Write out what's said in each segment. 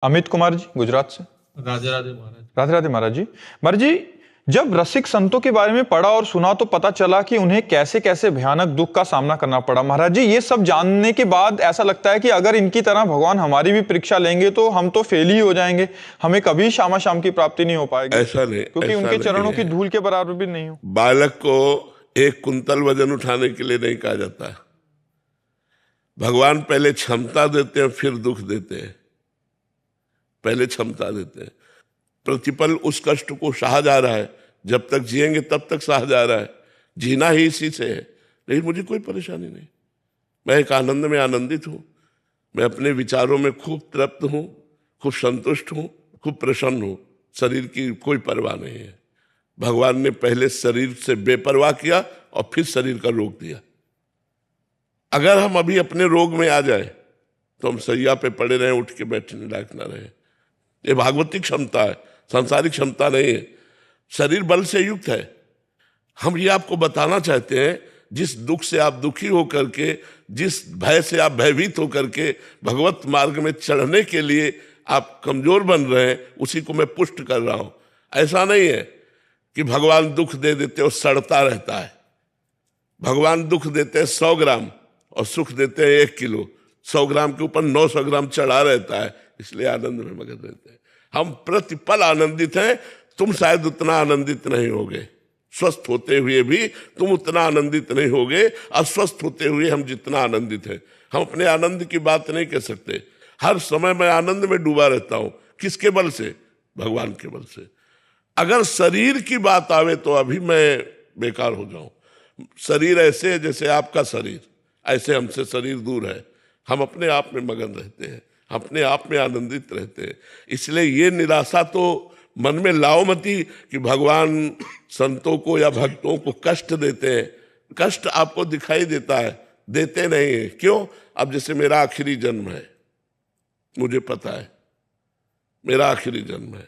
अमित कुमार जी, गुजरात से। राधे राधे महाराज। राधे राधे महाराज जी। महाराज जी, जब रसिक संतों के बारे में पढ़ा और सुना तो पता चला कि उन्हें कैसे कैसे भयानक दुख का सामना करना पड़ा। महाराज जी, ये सब जानने के बाद ऐसा लगता है कि अगर इनकी तरह भगवान हमारी भी परीक्षा लेंगे तो हम तो फेल ही हो जाएंगे, हमें कभी शामा शाम की प्राप्ति नहीं हो पाएगी। ऐसा नहीं, क्योंकि ऐसा उनके नहीं चरणों है। की धूल के बराबर भी नहीं हो। बालक को 1 कुंतल वजन उठाने के लिए नहीं कहा जाता। भगवान पहले क्षमता देते हैं, फिर दुख देते हैं। पहले क्षमता देते हैं, प्रतिपल उस कष्ट को सहा जा रहा है। जब तक जिएंगे तब तक सहा जा रहा है, जीना ही इसी से है। लेकिन मुझे कोई परेशानी नहीं, मैं एक आनंद में आनंदित हूं। मैं अपने विचारों में खूब तृप्त हूं, खूब संतुष्ट हूं, खूब प्रसन्न हूं। शरीर की कोई परवाह नहीं है। भगवान ने पहले शरीर से बेपरवाह किया और फिर शरीर का रोग दिया। अगर हम अभी अपने रोग में आ जाए तो हम सैया पे पड़े रहें, उठ के बैठने लायक ना रहे। ये भागवतिक क्षमता है, सांसारिक क्षमता नहीं है। शरीर बल से युक्त है। हम ये आपको बताना चाहते हैं, जिस दुख से आप दुखी होकर के, जिस भय से आप भयभीत होकर के भगवत मार्ग में चढ़ने के लिए आप कमजोर बन रहे हैं, उसी को मैं पुष्ट कर रहा हूं। ऐसा नहीं है कि भगवान दुख दे देते और सड़ता रहता है। भगवान दुख देते हैं 100 ग्राम और सुख देते हैं 1 किलो। 100 ग्राम के ऊपर 900 ग्राम चढ़ा रहता है, इसलिए आनंद में मगन रहते हैं। हम प्रतिपल आनंदित हैं। तुम शायद उतना आनंदित नहीं होगे, स्वस्थ होते हुए भी तुम उतना आनंदित नहीं होगे, अस्वस्थ होते हुए हम जितना आनंदित हैं। हम अपने आनंद की बात नहीं कह सकते। हर समय मैं आनंद में डूबा रहता हूं। किसके बल से? भगवान के बल से। अगर शरीर की बात आवे तो अभी मैं बेकार हो जाऊं। शरीर ऐसे है जैसे आपका शरीर, ऐसे हमसे शरीर दूर है। हम अपने आप में मगन रहते हैं, अपने आप में आनंदित रहते हैं। इसलिए ये निराशा तो मन में लाओ मती कि भगवान संतों को या भक्तों को कष्ट देते हैं। कष्ट आपको दिखाई देता है, देते नहीं है। क्यों? अब जैसे मेरा आखिरी जन्म है, मुझे पता है मेरा आखिरी जन्म है।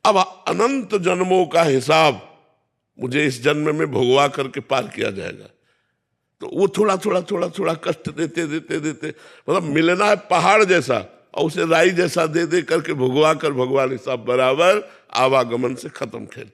अब अनंत जन्मों का हिसाब मुझे इस जन्म में भोगवा करके पार किया जाएगा। तो वो थोड़ा थोड़ा थोड़ा थोड़ा कष्ट देते देते देते, मतलब मिलना है पहाड़ जैसा और उसे राई जैसा दे दे करके भुगवा कर भगवान हिसाब बराबर, आवागमन से खत्म खेल।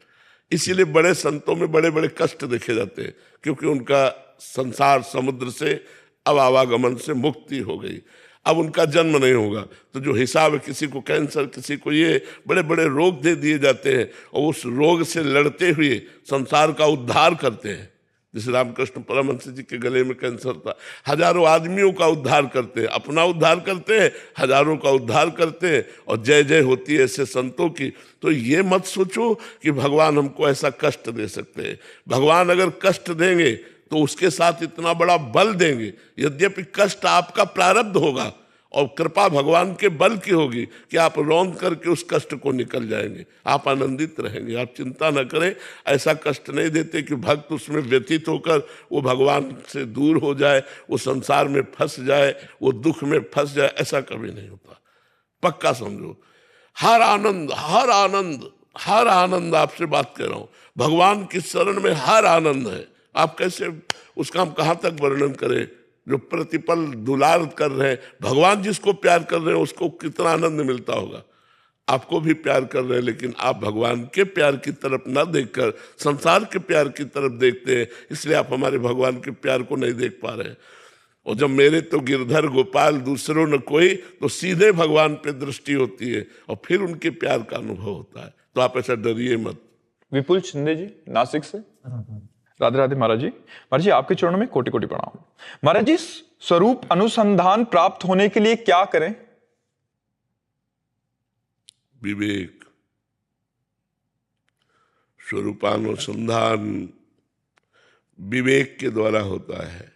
इसीलिए बड़े संतों में बड़े बड़े कष्ट देखे जाते हैं, क्योंकि उनका संसार समुद्र से अब आवागमन से मुक्ति हो गई। अब उनका जन्म नहीं होगा। तो जो हिसाब है, किसी को कैंसर, किसी को ये बड़े बड़े रोग दे दिए जाते हैं और उस रोग से लड़ते हुए संसार का उद्धार करते हैं। जैसे रामकृष्ण परमहंस जी के गले में कैंसर था, हजारों आदमियों का उद्धार करते हैं, अपना उद्धार करते हैं, हजारों का उद्धार करते हैं, और जय जय होती है ऐसे संतों की। तो ये मत सोचो कि भगवान हमको ऐसा कष्ट दे सकते हैं। भगवान अगर कष्ट देंगे तो उसके साथ इतना बड़ा बल देंगे। यद्यपि कष्ट आपका प्रारब्ध होगा और कृपा भगवान के बल की होगी कि आप रौंद करके उस कष्ट को निकल जाएंगे, आप आनंदित रहेंगे। आप चिंता न करें, ऐसा कष्ट नहीं देते कि भक्त उसमें व्यतीत होकर वो भगवान से दूर हो जाए, वो संसार में फंस जाए, वो दुख में फंस जाए। ऐसा कभी नहीं होता, पक्का समझो। हर आनंद हर आनंद हर आनंद, आपसे बात कर रहा हूं, भगवान की शरण में हर आनंद है। आप कैसे, उसका हम कहाँ तक वर्णन करें। जो प्रतिपल दुलार कर रहे हैं, भगवान जिसको प्यार कर रहे हैं उसको कितना आनंद मिलता होगा। आपको भी प्यार कर रहे हैं, लेकिन आप भगवान के प्यार की तरफ न देखकर संसार के प्यार की तरफ देखते हैं, इसलिए आप हमारे भगवान के प्यार को नहीं देख पा रहे हैं। और जब मेरे तो गिरधर गोपाल दूसरों न कोई, तो सीधे भगवान पे दृष्टि होती है और फिर उनके प्यार का अनुभव होता है। तो आप ऐसा डरिए मत। विपुल शिंदे जी, नासिक से। राधे राधे महाराज जी। महाराज जी, आपके चरणों में कोटि कोटि प्रणाम। महाराज जी, स्वरूप अनुसंधान प्राप्त होने के लिए क्या करें? विवेक। स्वरूपानुसंधान विवेक के द्वारा होता है,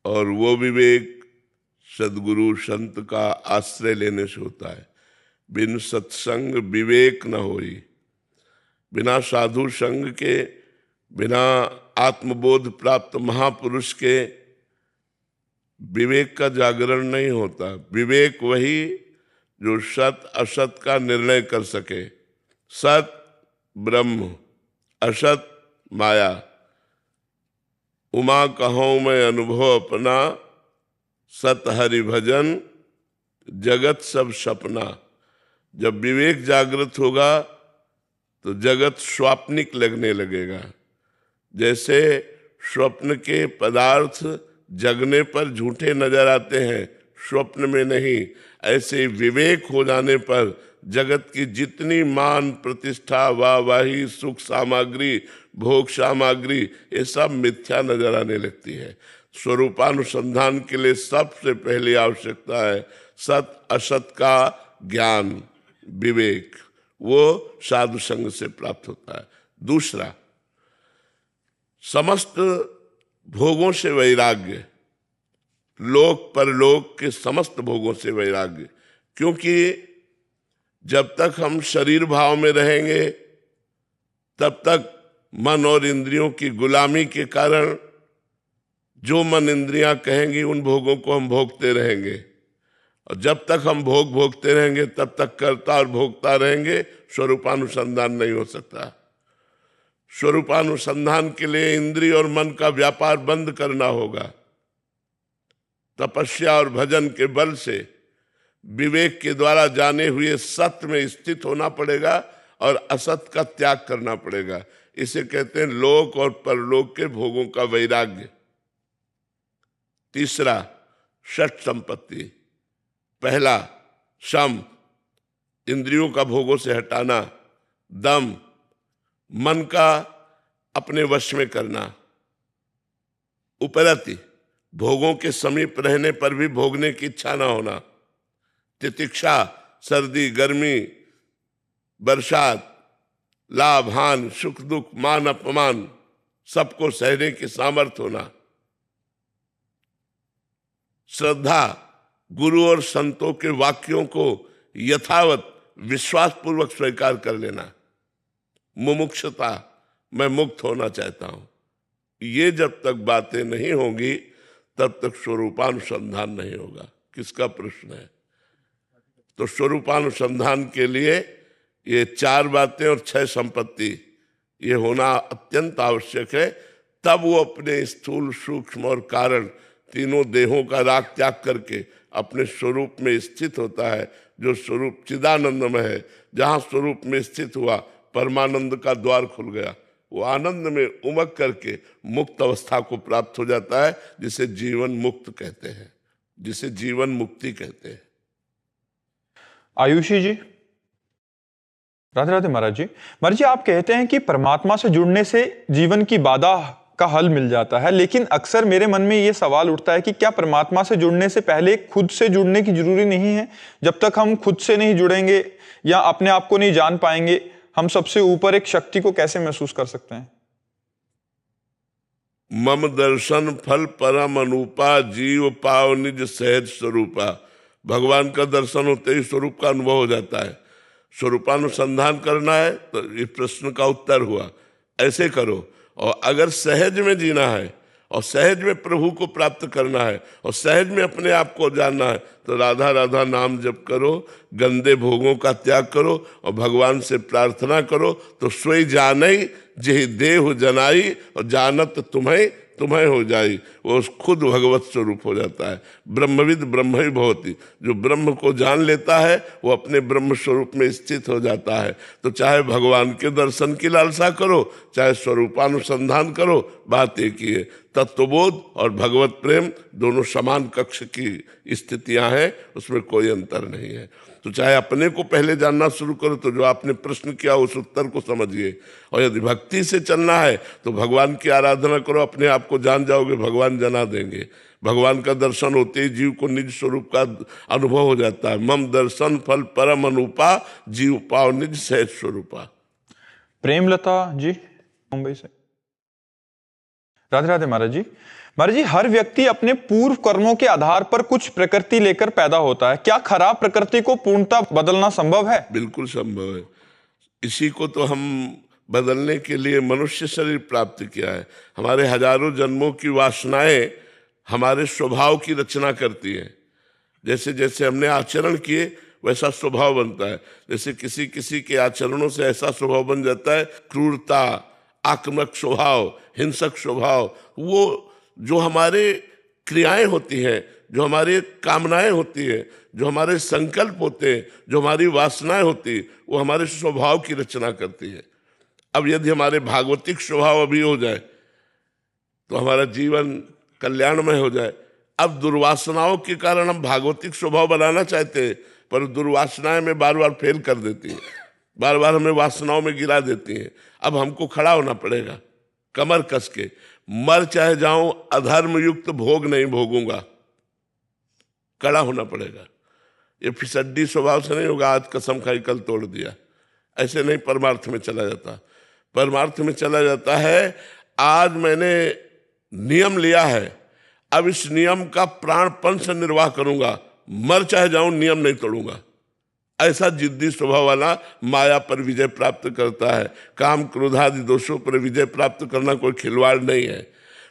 और वो विवेक सदगुरु संत का आश्रय लेने से होता है। बिन सत्संग विवेक न होई। बिना साधु संग के, बिना आत्मबोध प्राप्त महापुरुष के विवेक का जागरण नहीं होता। विवेक वही जो सत असत का निर्णय कर सके। सत ब्रह्म, असत माया। उमा कहूँ मैं अनुभव अपना, सत हरि भजन जगत सब सपना। जब विवेक जागृत होगा तो जगत स्वाप्निक लगने लगेगा। जैसे स्वप्न के पदार्थ जगने पर झूठे नजर आते हैं, स्वप्न में नहीं, ऐसे विवेक हो जाने पर जगत की जितनी मान प्रतिष्ठा वाहवाही सुख सामग्री भोग सामग्री ये सब मिथ्या नजर आने लगती है। स्वरूपानुसंधान के लिए सबसे पहली आवश्यकता है सत असत का ज्ञान, विवेक, वो साधु संग से प्राप्त होता है। दूसरा, समस्त भोगों से वैराग्य, लोक परलोक के समस्त भोगों से वैराग्य। क्योंकि जब तक हम शरीर भाव में रहेंगे तब तक मन और इंद्रियों की गुलामी के कारण जो मन इंद्रियां कहेंगी उन भोगों को हम भोगते रहेंगे, और जब तक हम भोग भोगते रहेंगे तब तक कर्ता और भोगता रहेंगे, स्वरूपानुसंधान नहीं हो सकता। स्वरूपानुसंधान के लिए इंद्रिय और मन का व्यापार बंद करना होगा। तपस्या और भजन के बल से विवेक के द्वारा जाने हुए सत्य में स्थित होना पड़ेगा और असत का त्याग करना पड़ेगा। इसे कहते हैं लोक और परलोक के भोगों का वैराग्य। तीसरा, षट संपत्ति। पहला, शम, इंद्रियों का भोगों से हटाना। दम, मन का अपने वश में करना। उपरति, भोगों के समीप रहने पर भी भोगने की इच्छा ना होना। तितिक्षा, सर्दी गर्मी बरसात लाभ हानि सुख दुख मान अपमान सबको सहने की सामर्थ्य होना। श्रद्धा, गुरु और संतों के वाक्यों को यथावत विश्वास पूर्वक स्वीकार कर लेना। मुमुक्षुता, मैं मुक्त होना चाहता हूं। ये जब तक बातें नहीं होंगी तब तक स्वरूपानुसंधान नहीं होगा। किसका प्रश्न है? तो स्वरूपानुसंधान के लिए ये 4 बातें और 6 संपत्ति ये होना अत्यंत आवश्यक है। तब वो अपने स्थूल सूक्ष्म और कारण तीनों देहों का राग त्याग करके अपने स्वरूप में स्थित होता है, जो स्वरूप चिदानंदमय है। जहां स्वरूप में स्थित हुआ परमानंद का द्वार खुल गया, वो आनंद में उमग करके मुक्त अवस्था को प्राप्त हो जाता है, जिसे जीवन मुक्त कहते हैं, जिसे जीवन मुक्ति कहते हैं। आयुषी जी, राधे राधे महाराज जी। महाराज जी, आप कहते हैं कि परमात्मा से जुड़ने से जीवन की बाधा का हल मिल जाता है, लेकिन अक्सर मेरे मन में ये सवाल उठता है कि क्या परमात्मा से जुड़ने से पहले खुद से जुड़ने की जरूरी नहीं है? जब तक हम खुद से नहीं जुड़ेंगे या अपने आप को नहीं जान पाएंगे, हम सबसे ऊपर एक शक्ति को कैसे महसूस कर सकते हैं? मम दर्शन फल परम अनुपा जीव पाव निज सहज स्वरूपा। भगवान का दर्शन होते ही स्वरूप का अनुभव हो जाता है। स्वरूपानुसंधान करना है तो इस प्रश्न का उत्तर हुआ, ऐसे करो। और अगर सहज में जीना है और सहज में प्रभु को प्राप्त करना है और सहज में अपने आप को जानना है तो राधा राधा नाम जप करो, गंदे भोगों का त्याग करो और भगवान से प्रार्थना करो। तो स्वयं जानई जेहि देह जनाई और जानत तुम्हें तुम्हें हो जाई, वो खुद भगवत स्वरूप हो जाता है। ब्रह्मविद ब्रह्म ही भवति, जो ब्रह्म को जान लेता है वो अपने ब्रह्म स्वरूप में स्थित हो जाता है। तो चाहे भगवान के दर्शन की लालसा करो, चाहे स्वरूपानुसंधान करो, बात एक ही है। तत्वबोध और भगवत प्रेम दोनों समान कक्ष की स्थितियां हैं, उसमें कोई अंतर नहीं है। तो चाहे अपने को पहले जानना शुरू करो, तो जो आपने प्रश्न किया उस उत्तर को समझिए। और यदि भक्ति से चलना है तो भगवान की आराधना करो, अपने आप को जान जाओगे, भगवान जना देंगे। भगवान का दर्शन होते ही जीव को निज स्वरूप का अनुभव हो जाता है। मम दर्शन फल परम अनुपा जीव पाव निज सहज स्वरूपा। प्रेमलता जी, मुंबई से। राधे राधे महाराज जी। महाराज जी, हर व्यक्ति अपने पूर्व कर्मों के आधार पर कुछ प्रकृति लेकर पैदा होता है। क्या खराब प्रकृति को पूर्णतः बदलना संभव है? बिल्कुल संभव है। इसी को तो हम बदलने के लिए मनुष्य शरीर प्राप्त किया है। हमारे हजारों जन्मों की वासनाएं हमारे स्वभाव की रचना करती हैं। जैसे जैसे हमने आचरण किए वैसा स्वभाव बनता है। जैसे किसी किसी के आचरणों से ऐसा स्वभाव बन जाता है, क्रूरता, आक्रामक स्वभाव, हिंसक स्वभाव। वो जो हमारे क्रियाएं होती हैं जो हमारी कामनाएं होती है, जो हमारे संकल्प होते हैं, जो हमारी वासनाएं होती है, वो हमारे स्वभाव की रचना करती है। अब यदि हमारे भागवतिक स्वभाव अभी हो जाए तो हमारा जीवन कल्याणमय हो जाए। अब दुर्वासनाओं के कारण हम भागवतिक स्वभाव बनाना चाहते हैं, पर दुर्वासनाएं में बार बार फेल कर देती है, बार बार हमें वासनाओं में गिरा देती हैं। अब हमको खड़ा होना पड़ेगा कमर कस के, मर चाहे जाऊं अधर्म युक्त भोग नहीं भोगूंगा, खड़ा होना पड़ेगा। ये फिसड्डी स्वभाव से नहीं होगा, आज कसम खाई कल तोड़ दिया, ऐसे नहीं परमार्थ में चला जाता। परमार्थ में चला जाता है, आज मैंने नियम लिया है, अब इस नियम का प्राणपण से निर्वाह करूंगा, मर चाहे जाऊं नियम नहीं तोड़ूंगा। ऐसा जिद्दी स्वभाव वाला माया पर विजय प्राप्त करता है। काम क्रोध आदि दोषों पर विजय प्राप्त करना कोई खिलवाड़ नहीं है।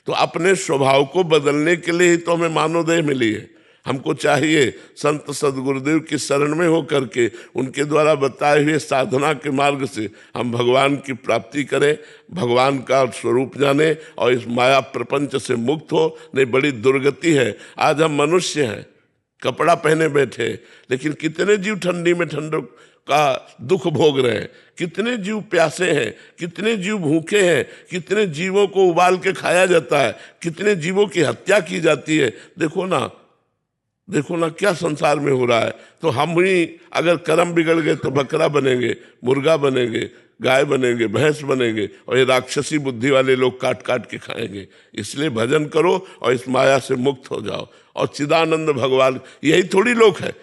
तो अपने स्वभाव को बदलने के लिए ही तो हमें मानवदेह मिली है। हमको चाहिए संत सदगुरुदेव की शरण में हो करके उनके द्वारा बताए हुए साधना के मार्ग से हम भगवान की प्राप्ति करें, भगवान का स्वरूप जाने और इस माया प्रपंच से मुक्त हो। नहीं, बड़ी दुर्गति है। आज हम मनुष्य हैं, कपड़ा पहने बैठे, लेकिन कितने जीव ठंडी में ठंड का दुख भोग रहे हैं, कितने जीव प्यासे हैं, कितने जीव भूखे हैं, कितने जीवों को उबाल के खाया जाता है, कितने जीवों की हत्या की जाती है। देखो ना क्या संसार में हो रहा है। तो हम ही अगर कर्म बिगड़ गए तो बकरा बनेंगे, मुर्गा बनेंगे, गाय बनेंगे, भैंस बनेंगे, और ये राक्षसी बुद्धि वाले लोग काट काट के खाएंगे। इसलिए भजन करो और इस माया से मुक्त हो जाओ। और चिदानंद भगवान यही थोड़ी लोग है।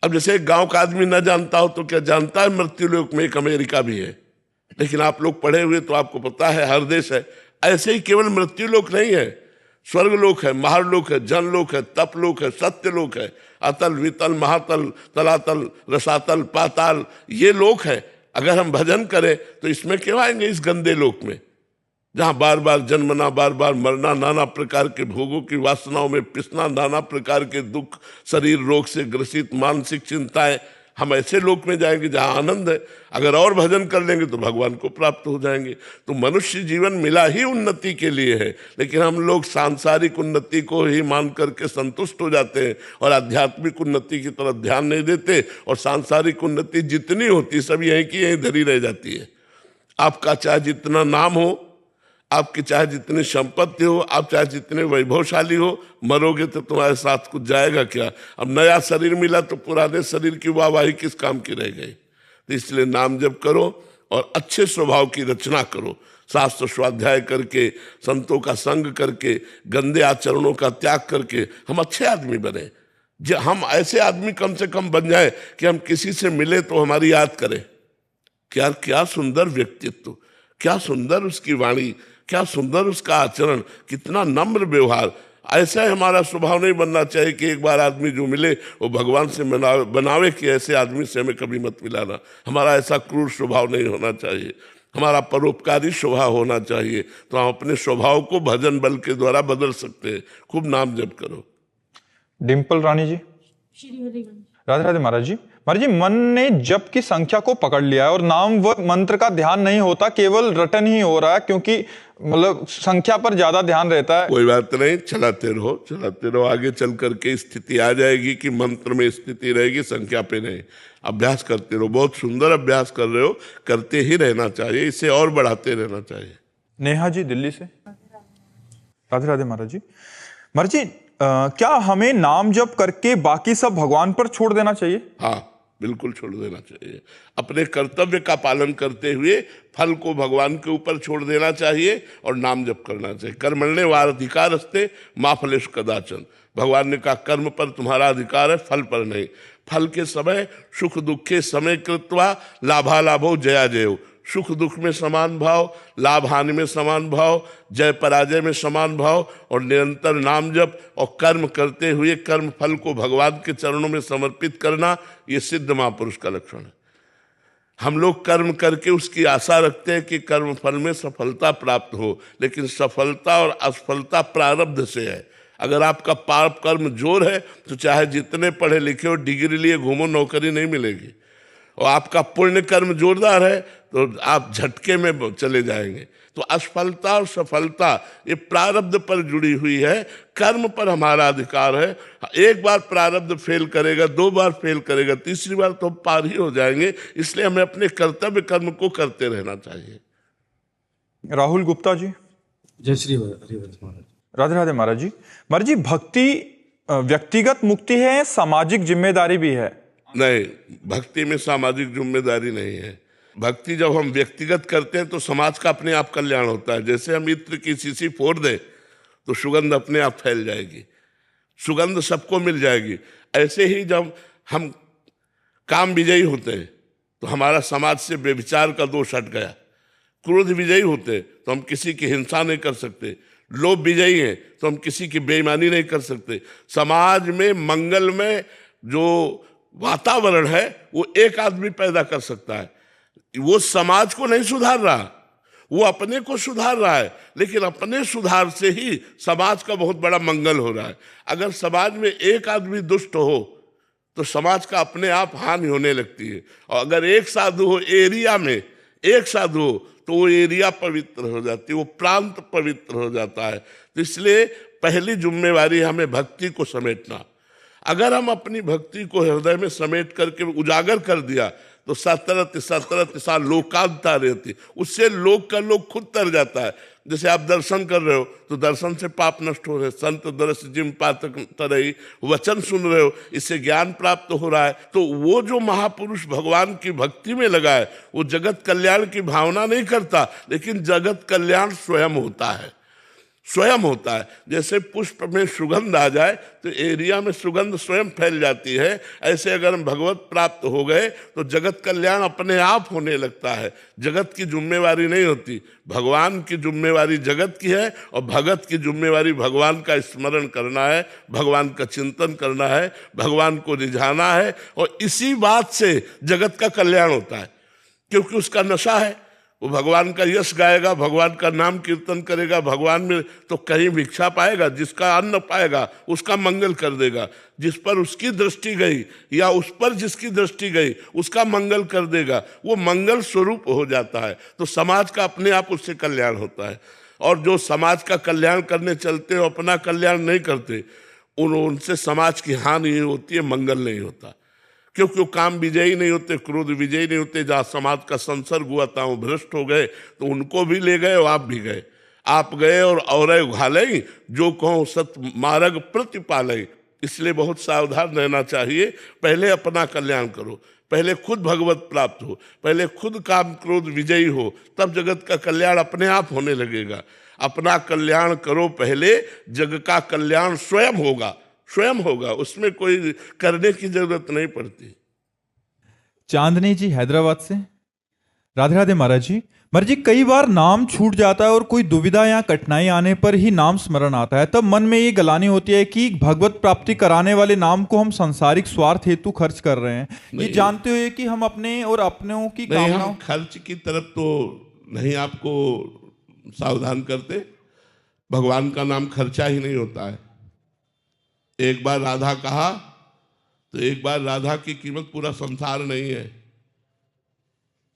अब जैसे एक गांव का आदमी न जानता हो तो क्या जानता है मृत्यु लोक में एक अमेरिका भी है। लेकिन आप लोग पढ़े हुए तो आपको पता है हर देश है। ऐसे ही केवल मृत्यु लोक नहीं है, स्वर्ग लोक है, महालोक है, जन लोक है, तप लोक है, सत्य लोक है, अतल वितल महातल तलातल रसातल पाताल, ये लोक है। अगर हम भजन करें तो इसमें क्यों आएंगे, इस गंदे लोक में जहां बार बार जन्मना, बार बार मरना, नाना प्रकार के भोगों की वासनाओं में पिसना, नाना प्रकार के दुख, शरीर रोग से ग्रसित, मानसिक चिंताएं। हम ऐसे लोक में जाएंगे जहां आनंद है। अगर और भजन कर लेंगे तो भगवान को प्राप्त हो जाएंगे। तो मनुष्य जीवन मिला ही उन्नति के लिए है, लेकिन हम लोग सांसारिक उन्नति को ही मान करके संतुष्ट हो जाते हैं और आध्यात्मिक उन्नति की तरफ ध्यान नहीं देते। और सांसारिक उन्नति जितनी होती सब यहीं की यहीं धरी रह जाती है। आपका चाहे जितना नाम हो, आपकी चाहे जितनी संपत्ति हो, आप चाहे जितने वैभवशाली हो, मरोगे तो तुम्हारे साथ कुछ जाएगा क्या। अब नया शरीर मिला तो पुराने शरीर की वाहवाही किस काम की रह गई। तो इसलिए नाम जप करो और अच्छे स्वभाव की रचना करो, शास्त्र स्वाध्याय करके, संतों का संग करके, गंदे आचरणों का त्याग करके हम अच्छे आदमी बने। हम ऐसे आदमी कम से कम बन जाए कि हम किसी से मिले तो हमारी याद करें। क्या सुंदर व्यक्तित्व, क्या सुंदर उसकी वाणी, क्या सुंदर उसका आचरण, कितना नम्र व्यवहार। ऐसा हमारा स्वभाव नहीं बनना चाहिए कि एक बार आदमी जो मिले वो भगवान से बनावे कि ऐसे आदमी से हमें कभी मत मिलाना। हमारा ऐसा क्रूर स्वभाव नहीं होना चाहिए, हमारा परोपकारी स्वभाव होना चाहिए। तो हम अपने स्वभाव को भजन बल के द्वारा बदल सकते हैं। खूब नाम जप करो। डिम्पल रानी जी, राधे राधे। महाराज जी, मन ने जप की संख्या को पकड़ लिया है और नाम व मंत्र का ध्यान नहीं होता, केवल रटन ही हो रहा है, क्योंकि मतलब संख्या पर ज्यादा ध्यान रहता है। कोई बात नहीं, चलाते रहो। आगे चल करके स्थिति आ जाएगी कि मंत्र में स्थिति रहेगी, संख्या पे नहीं। अभ्यास करते रहो, बहुत सुंदर अभ्यास कर रहे हो, करते ही रहना चाहिए, इसे और बढ़ाते रहना चाहिए। नेहा जी दिल्ली से, राधे राधे। महाराज जी, क्या हमें नाम जप करके बाकी सब भगवान पर छोड़ देना चाहिए? हाँ, बिल्कुल छोड़ देना चाहिए। अपने कर्तव्य का पालन करते हुए फल को भगवान के ऊपर छोड़ देना चाहिए और नाम जप करना चाहिए। कर्मण्ये वाधिकारस्ते मा फलेषु कदाचन। भगवान ने कहा कर्म पर तुम्हारा अधिकार है, फल पर नहीं। फल के समय सुख दुखे समय कृत्वा लाभालाभो जया जयो। सुख दुख में समान भाव, लाभ हानि में समान भाव, जय पराजय में समान भाव, और निरंतर नाम जप और कर्म करते हुए कर्म फल को भगवान के चरणों में समर्पित करना, ये सिद्ध महापुरुष का लक्षण है। हम लोग कर्म करके उसकी आशा रखते हैं कि कर्म फल में सफलता प्राप्त हो, लेकिन सफलता और असफलता प्रारब्ध से है। अगर आपका पाप कर्म जोर है तो चाहे जितने पढ़े लिखे हो, डिग्री लिए घूमो, नौकरी नहीं मिलेगी। और आपका पुण्य कर्म जोरदार है तो आप झटके में चले जाएंगे। तो असफलता और सफलता ये प्रारब्ध पर जुड़ी हुई है, कर्म पर हमारा अधिकार है। एक बार प्रारब्ध फेल करेगा, 2 बार फेल करेगा, तीसरी बार तो पार ही हो जाएंगे। इसलिए हमें अपने कर्तव्य कर्म को करते रहना चाहिए। राहुल गुप्ता जी। जय श्री हरिवंश महाराज। राधे राधे महाराज जी। महाराज जी, भक्ति व्यक्तिगत मुक्ति है, सामाजिक जिम्मेदारी भी है? नहीं, भक्ति में सामाजिक जिम्मेदारी नहीं है। भक्ति जब हम व्यक्तिगत करते हैं तो समाज का अपने आप कल्याण होता है। जैसे हम इत्र की शीशी फोड़ दें तो सुगंध अपने आप फैल जाएगी, सुगंध सबको मिल जाएगी। ऐसे ही जब हम काम विजयी होते हैं तो हमारा समाज से व्यभिचार का दोष हट गया। क्रोध विजयी होते तो हम किसी की हिंसा नहीं कर सकते। लोभ विजयी है तो हम किसी की बेईमानी नहीं कर सकते। समाज में मंगल में जो वातावरण है वो एक आदमी पैदा कर सकता है। वो समाज को नहीं सुधार रहा, वो अपने को सुधार रहा है, लेकिन अपने सुधार से ही समाज का बहुत बड़ा मंगल हो रहा है। अगर समाज में एक आदमी दुष्ट हो तो समाज का अपने आप हानि होने लगती है। और अगर एक साधु हो, एरिया में एक साधु हो, तो वो एरिया पवित्र हो जाती है, वो प्रांत पवित्र हो जाता है। तो इसलिए पहली जिम्मेवारी हमें भक्ति को समेटना। अगर हम अपनी भक्ति को हृदय में समेट करके उजागर कर दिया तो 17 लोकांता रहती, उससे लोक का लोक खुद तर जाता है। जैसे आप दर्शन कर रहे हो तो दर्शन से पाप नष्ट हो रहे, संत दर्श जिम पातक तरई, वचन सुन रहे हो, इससे ज्ञान प्राप्त हो रहा है। तो वो जो महापुरुष भगवान की भक्ति में लगा है वो जगत कल्याण की भावना नहीं करता, लेकिन जगत कल्याण स्वयं होता है, स्वयं होता है। जैसे पुष्प में सुगंध आ जाए तो एरिया में सुगंध स्वयं फैल जाती है, ऐसे अगर हम भगवत प्राप्त हो गए तो जगत कल्याण अपने आप होने लगता है। जगत की जिम्मेवारी नहीं होती, भगवान की जिम्मेवारी जगत की है, और भगत की जिम्मेवारी भगवान का स्मरण करना है, भगवान का चिंतन करना है, भगवान को रिझाना है। और इसी बात से जगत का कल्याण होता है, क्योंकि उसका नशा है। वो भगवान का यश गाएगा, भगवान का नाम कीर्तन करेगा, भगवान में तो कहीं भिक्षा पाएगा, जिसका अन्न पाएगा उसका मंगल कर देगा। जिस पर उसकी दृष्टि गई या उस पर जिसकी दृष्टि गई उसका मंगल कर देगा, वो मंगल स्वरूप हो जाता है। तो समाज का अपने आप उससे कल्याण होता है। और जो समाज का कल्याण करने चलते हो अपना कल्याण नहीं करते, उनसे समाज की हानि नहीं होती है, मंगल नहीं होता। क्योंकि वो काम विजयी नहीं होते, क्रोध विजयी नहीं होते। जहाँ समाज का संसर्ग हुआ था वो भ्रष्ट हो गए तो उनको भी ले गए और आप भी गए। आप गए और घालई जो कहो सत मार्ग प्रतिपालई। इसलिए बहुत सावधान रहना चाहिए। पहले अपना कल्याण करो, पहले खुद भगवत प्राप्त हो, पहले खुद काम क्रोध विजयी हो, तब जगत का कल्याण अपने आप होने लगेगा। अपना कल्याण करो पहले, जग का कल्याण स्वयं होगा, स्वयं होगा, उसमें कोई करने की जरूरत नहीं पड़ती। चांदनी जी हैदराबाद से। राधे राधे महाराज जी। महाराज जी, कई बार नाम छूट जाता है और कोई दुविधा या कठिनाई आने पर ही नाम स्मरण आता है, तब मन में ये गलानी होती है कि भगवत प्राप्ति कराने वाले नाम को हम सांसारिक स्वार्थ हेतु खर्च कर रहे हैं, ये जानते हुए कि हम अपने और अपनों की कामनाओं खर्च की तरफ तो नहीं आपको सावधान करते। भगवान का नाम खर्चा ही नहीं होता है। एक बार राधा कहा तो एक बार राधा की कीमत पूरा संसार नहीं है।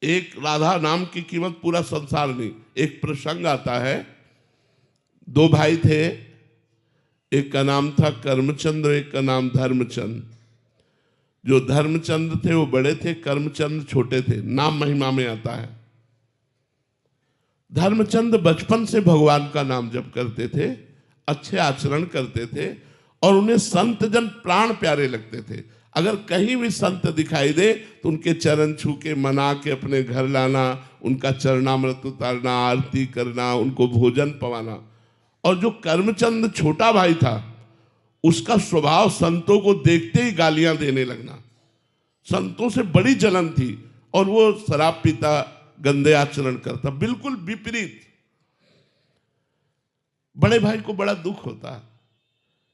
एक राधा नाम की कीमत पूरा संसार नहीं। एक प्रसंग आता है, 2 भाई थे, एक का नाम था कर्मचंद, एक का नाम धर्मचंद। जो धर्मचंद थे वो बड़े थे, कर्मचंद छोटे थे। नाम महिमा में आता है। धर्मचंद बचपन से भगवान का नाम जप करते थे, अच्छे आचरण करते थे और उन्हें संत जन प्राण प्यारे लगते थे। अगर कहीं भी संत दिखाई दे तो उनके चरण छू के मना के अपने घर लाना, उनका चरणामृत उतारना, आरती करना, उनको भोजन पवाना। और जो कर्मचंद छोटा भाई था उसका स्वभाव संतों को देखते ही गालियां देने लगना। संतों से बड़ी जलन थी और वो शराब पीता, गंदे आचरण करता, बिल्कुल विपरीत। बड़े भाई को बड़ा दुख होता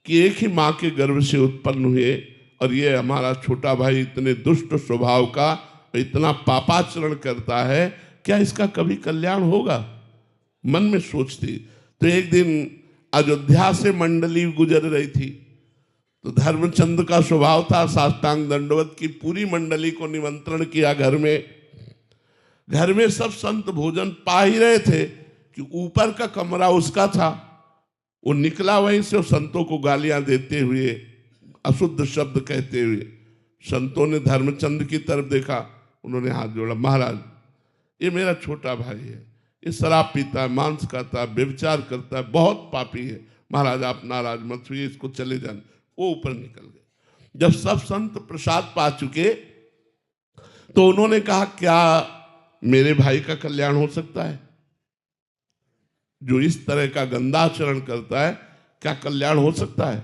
कि एक ही माँ के गर्भ से उत्पन्न हुए और ये हमारा छोटा भाई इतने दुष्ट स्वभाव का, इतना पापाचरण करता है, क्या इसका कभी कल्याण होगा? मन में सोचती। तो एक दिन अयोध्या से मंडली गुजर रही थी तो धर्मचंद का स्वभाव था साष्टांग दंडवत की पूरी मंडली को निमंत्रण किया घर में सब संत भोजन पा ही रहे थे कि ऊपर का कमरा उसका था। वो निकला वहीं से, संतों को गालियां देते हुए, अशुद्ध शब्द कहते हुए। संतों ने धर्मचंद की तरफ देखा, उन्होंने हाथ जोड़ा, महाराज ये मेरा छोटा भाई है, ये शराब पीता है, मांस खाता है, व्यभिचार करता है, बहुत पापी है, महाराज आप नाराज मत हुई, इसको चले जाने। वो ऊपर निकल गए। जब सब संत प्रसाद पा चुके तो उन्होंने कहा, क्या मेरे भाई का कल्याण हो सकता है? जो इस तरह का गंदा आचरण करता है, क्या कल्याण हो सकता है?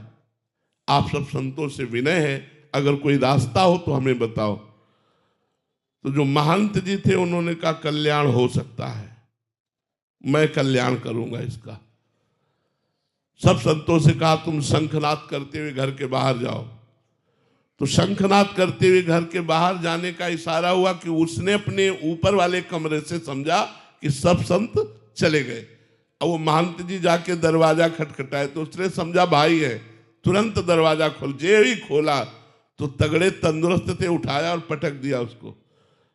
आप सब संतों से विनय है, अगर कोई रास्ता हो तो हमें बताओ। तो जो महंत जी थे उन्होंने कहा, कल्याण हो सकता है, मैं कल्याण करूंगा इसका। सब संतों से कहा, तुम शंखनाद करते हुए घर के बाहर जाओ। तो शंखनाद करते हुए घर के बाहर जाने का इशारा हुआ कि उसने अपने ऊपर वाले कमरे से समझा कि सब संत चले गए। अब वो महंत जी जाके दरवाजा खटखटाए तो उसने समझा भाई है, तुरंत दरवाजा खोल। जे ही खोला तो तगड़े तंदुरुस्त थे, उठाया और पटक दिया उसको,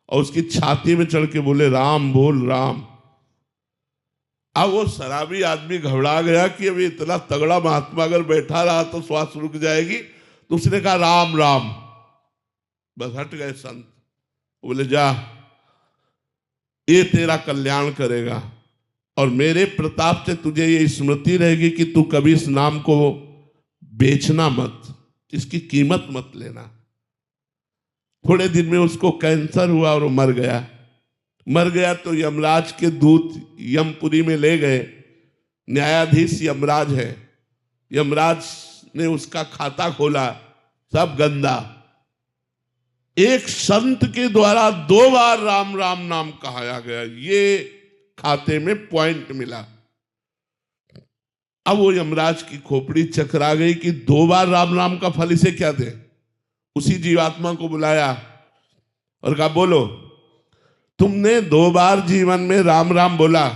और उसकी छाती में चढ़ के बोले, राम बोल राम। अब वो शराबी आदमी घबरा गया कि अभी इतना तगड़ा महात्मा अगर बैठा रहा तो श्वास रुक जाएगी। तो उसने कहा, राम राम। बस हट गए संत। बोले, जा, ये तेरा कल्याण करेगा और मेरे प्रताप से तुझे ये स्मृति रहेगी कि तू कभी इस नाम को बेचना मत, इसकी कीमत मत लेना। थोड़े दिन में उसको कैंसर हुआ और वो मर गया। तो यमराज के दूत यमपुरी में ले गए। न्यायाधीश यमराज है। यमराज ने उसका खाता खोला, सब गंदा। एक संत के द्वारा 2 बार राम राम नाम कहाया गया, ये खाते में पॉइंट मिला। अब वो यमराज की खोपड़ी चकरा गई कि 2 बार राम राम का फल इसे क्या दे। उसी जीवात्मा को बुलाया और कहा, बोलो तुमने 2 बार जीवन में राम राम बोला,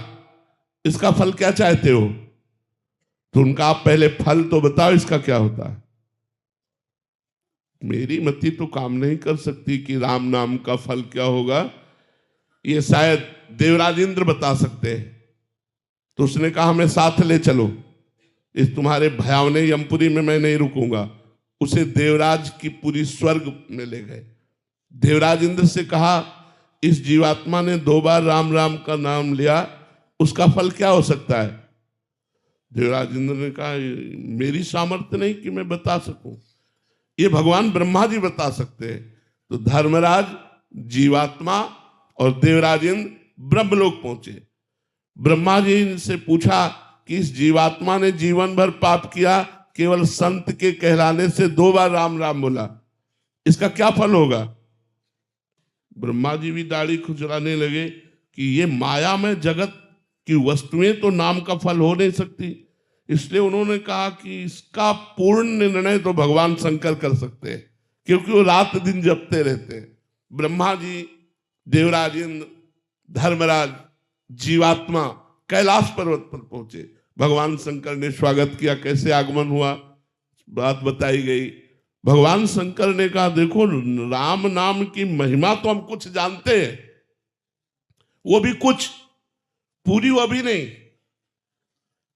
इसका फल क्या चाहते हो? तो उनका, आप पहले फल तो बताओ इसका क्या होता है। मेरी मति तो काम नहीं कर सकती कि राम नाम का फल क्या होगा, ये शायद देवराज इंद्र बता सकते हैं। तो उसने कहा, हमें साथ ले चलो, इस तुम्हारे भयावने यमपुरी में मैं नहीं रुकूंगा। उसे देवराज की पूरी स्वर्ग में ले गए। देवराज इंद्र से कहा, इस जीवात्मा ने 2 बार राम राम का नाम लिया, उसका फल क्या हो सकता है? देवराज इंद्र ने कहा, मेरी सामर्थ्य नहीं कि मैं बता सकूं, ये भगवान ब्रह्मा जी बता सकते हैं। तो धर्मराज, जीवात्मा और देवराज इंद्र ब्रह्मलोक पहुंचे। ब्रह्मा जी से पूछा कि इस जीवात्मा ने जीवन भर पाप किया, केवल संत के कहलाने से 2 बार राम राम बोला, इसका क्या फल होगा? ब्रह्मा जी भी दाढ़ी खुजलाने लगे कि ये मायामय जगत की वस्तुएं तो नाम का फल हो नहीं सकती। इसलिए उन्होंने कहा कि इसका पूर्ण निर्णय तो भगवान शंकर कर सकते हैं, क्योंकि वो रात दिन जपते रहते हैं। ब्रह्मा जी, देवराज इंद्र, धर्मराज, जीवात्मा कैलाश पर्वत पर पहुंचे। भगवान शंकर ने स्वागत किया। कैसे आगमन हुआ, बात बताई गई। भगवान शंकर ने कहा, देखो राम नाम की महिमा तो हम कुछ जानते हैं, वो भी कुछ, पूरी वो भी नहीं।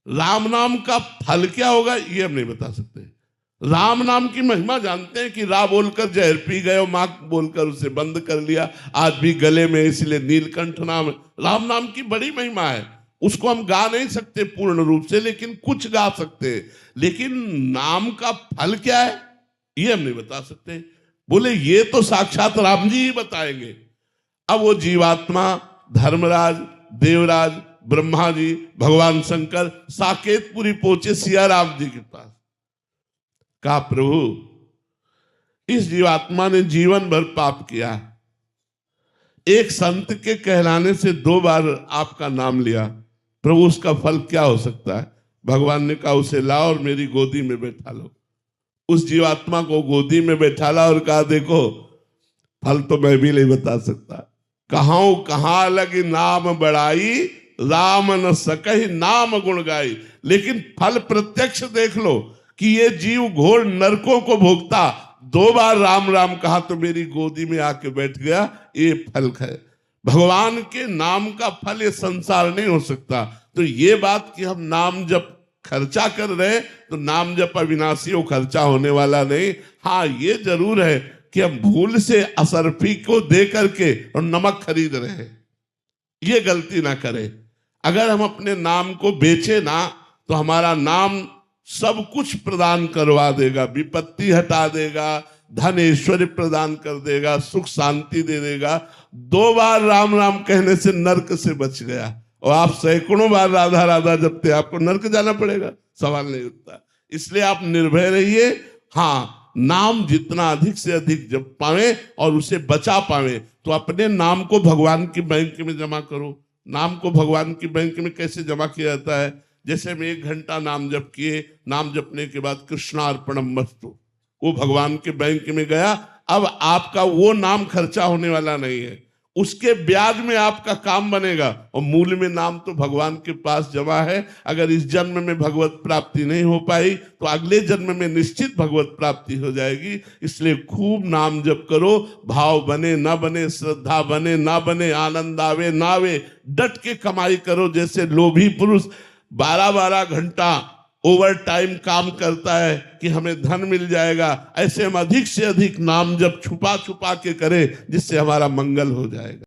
राम नाम का फल क्या होगा ये हम नहीं बता सकते। राम नाम की महिमा जानते हैं कि रा बोलकर जहर पी गए और मां बोलकर उसे बंद कर लिया, आज भी गले में, इसलिए नीलकंठ नाम। राम नाम की बड़ी महिमा है, उसको हम गा नहीं सकते पूर्ण रूप से, लेकिन कुछ गा सकते हैं। लेकिन नाम का फल क्या है ये हम नहीं बता सकते। बोले ये तो साक्षात राम जी ही बताएंगे। अब वो जीवात्मा, धर्मराज, देवराज, ब्रह्मा जी, भगवान शंकर साकेतपुरी पहुंचे सिया राम जी के पास। कहा, प्रभु इस जीवात्मा ने जीवन भर पाप किया, एक संत के कहलाने से 2 बार आपका नाम लिया, प्रभु उसका फल क्या हो सकता है? भगवान ने कहा, उसे लाओ और मेरी गोदी में बैठा लो। उस जीवात्मा को गोदी में बैठा ला और कहा, देखो फल तो मैं भी नहीं बता सकता, कहाँ लगी नाम बढ़ाई, राम न सकहि नाम गुण गाई, लेकिन फल प्रत्यक्ष देख लो। कि ये जीव घोर नरकों को भोगता 2 बार राम राम कहा तो मेरी गोदी में आके बैठ गया, ये फल है। भगवान के नाम का फल ये संसार नहीं हो सकता। तो ये बात कि हम नाम जब खर्चा कर रहे तो नाम जब अविनाशी हो, खर्चा होने वाला नहीं। हाँ, ये जरूर है कि हम भूल से असरफी को दे करके और नमक खरीद रहे हैं, ये गलती ना करें। अगर हम अपने नाम को बेचे ना तो हमारा नाम सब कुछ प्रदान करवा देगा, विपत्ति हटा देगा, धन ऐश्वर्य प्रदान कर देगा, सुख शांति दे देगा। 2 बार राम राम कहने से नरक से बच गया, और आप सैकड़ों बार राधा राधा जपते, आपको नरक जाना पड़ेगा, सवाल नहीं उठता। इसलिए आप निर्भय रहिए। हाँ, नाम जितना अधिक से अधिक जप पावे और उसे बचा पावे, तो अपने नाम को भगवान की बैंक में जमा करो। नाम को भगवान की बैंक में कैसे जमा किया जाता है? जैसे हम 1 घंटा नाम जप किए, नाम जपने के बाद कृष्णार्पणम मस्तु, वो भगवान के बैंक में गया। अब आपका वो नाम खर्चा होने वाला नहीं है, उसके ब्याज में आपका काम बनेगा, और मूल में नाम तो भगवान के पास जमा है। अगर इस जन्म में भगवत प्राप्ति नहीं हो पाई तो अगले जन्म में निश्चित भगवत प्राप्ति हो जाएगी। इसलिए खूब नाम जप करो, भाव बने ना बने, श्रद्धा बने ना बने, आनंद आवे ना आवे, डट के कमाई करो। जैसे लोभी पुरुष 12-12 घंटा ओवर टाइम काम करता है कि हमें धन मिल जाएगा, ऐसे हम अधिक से अधिक नाम जब छुपा छुपा के करें, जिससे हमारा मंगल हो जाएगा।